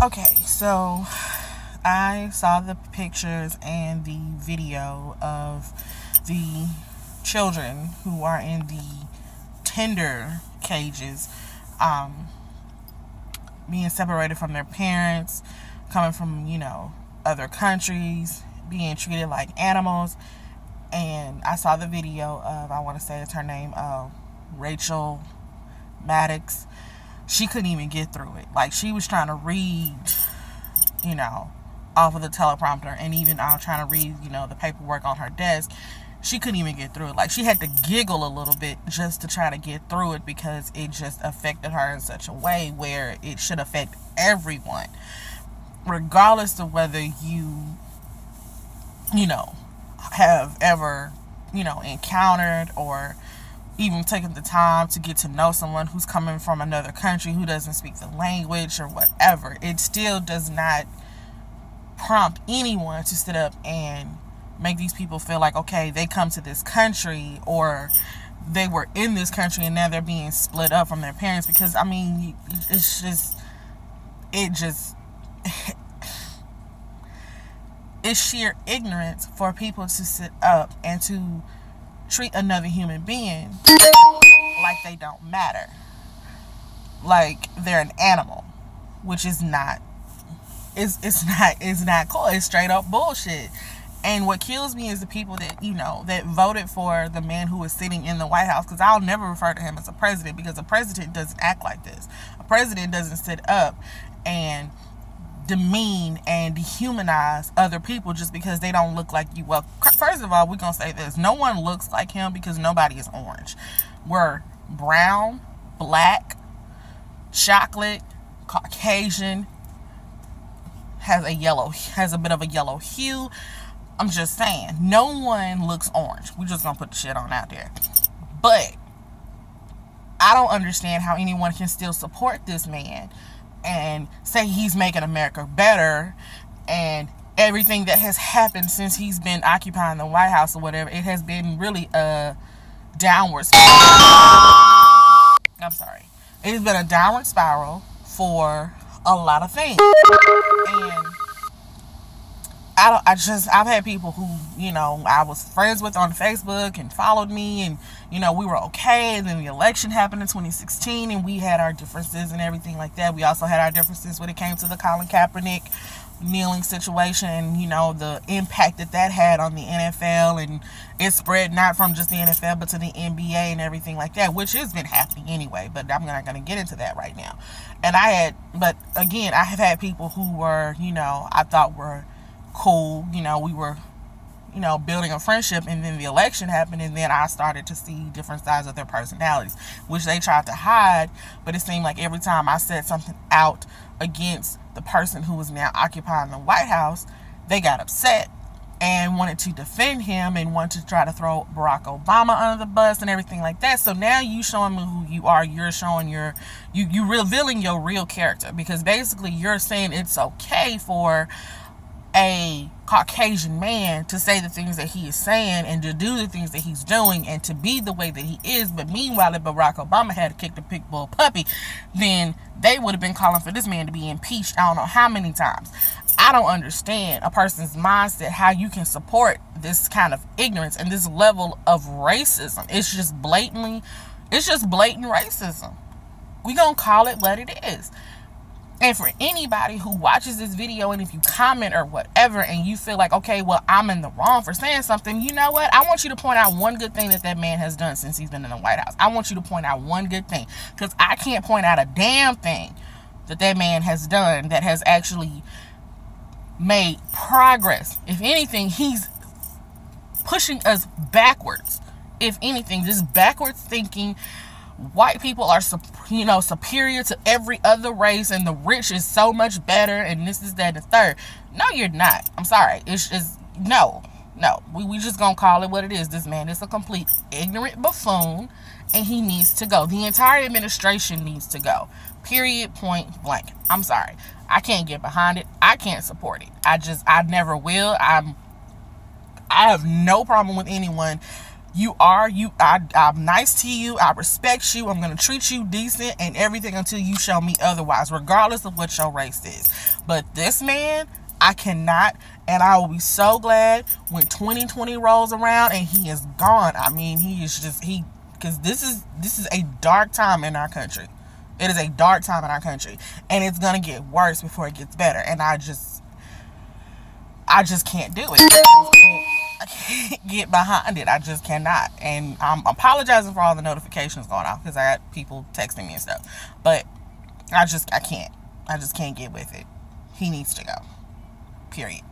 Okay, so I saw the pictures and the video of the children who are in the tender cages, being separated from their parents, coming from, other countries, being treated like animals. And I saw the video of, I want to say it's her name, Rachel Maddox. She couldn't even get through it. Like, she was trying to read, off of the teleprompter, and even trying to read, the paperwork on her desk. She couldn't even get through it. Like, she had to giggle a little bit just to try to get through it, because it just affected her in such a way where it should affect everyone, regardless of whether you have ever, encountered or even taking the time to get to know someone who's coming from another country who doesn't speak the language or whatever. It still does not prompt anyone to sit up and make these people feel like, okay, they come to this country, or they were in this country and now they're being split up from their parents. Because, it's sheer ignorance for people to sit up and to treat another human being like they don't matter, like they're an animal, which is not. It's not cool. It's straight up bullshit. And what kills me is the people that that voted for the man who is sitting in the White House. Because I'll never refer to him as a president, because a president doesn't act like this. A president doesn't sit up and demean and dehumanize other people just because they don't look like you. Well, first of all, we're gonna say this: no one looks like him, because nobody is orange. We're brown, black, chocolate, Caucasian, has a bit of a yellow hue. I'm just saying, no one looks orange. We're just gonna put the shit on out there. But I don't understand how anyone can still support this man and say he's making America better, and everything that has happened since he's been occupying the White House or whatever, it has been really a downward spiral. I'm sorry. It has been a downward spiral for a lot of things. And I've had people who, I was friends with on Facebook and followed me, and, we were okay. And then the election happened in 2016, and we had our differences and everything like that. We also had our differences when it came to the Colin Kaepernick kneeling situation, and, the impact that had on the NFL, and it spread not from just the NFL, but to the NBA and everything like that, which has been happening anyway, but I'm not going to get into that right now. And but again, I have had people who were, I thought were cool, we were, building a friendship, and then the election happened, and then I started to see different sides of their personalities, which they tried to hide. But it seemed like every time I said something out against the person who was now occupying the White House, they got upset and wanted to defend him and wanted to try to throw Barack Obama under the bus and everything like that. So now you showing me who you are. You're showing you revealing your real character, because basically you're saying it's okay for a Caucasian man to say the things that he is saying and to do the things that he's doing and to be the way that he is. But meanwhile, if Barack Obama had kicked a pit bull puppy, then they would have been calling for this man to be impeached I don't know how many times. I don't understand a person's mindset, how you can support this kind of ignorance and this level of racism. It's just blatant racism. We're going to call it what it is. And for anybody who watches this video, and if you comment or whatever, and you feel like, okay, well, I'm in the wrong for saying something, you know what? I want you to point out one good thing that man has done since he's been in the White House. I want you to point out one good thing, because I can't point out a damn thing that man has done that has actually made progress. If anything, he's pushing us backwards. If anything, this backwards thinking, white people are, superior to every other race, and the rich is so much better, and this is that and the third. No, you're not. I'm sorry. It's just, no. We just gonna call it what it is. This man is a complete ignorant buffoon, and he needs to go. The entire administration needs to go. Period, point blank. I'm sorry. I can't get behind it. I can't support it. I never will. I have no problem with anyone I'm nice to you. I respect you. I'm going to treat you decent and everything until you show me otherwise, regardless of what your race is. But this man, I cannot, and I will be so glad when 2020 rolls around and he is gone. I mean, because this is a dark time in our country. It is a dark time in our country, and it's going to get worse before it gets better. And I just can't do it. I can't get behind it. I just cannot. And I'm apologizing for all the notifications going off because I got people texting me and stuff. But I can't. I just can't get with it. He needs to go. Period.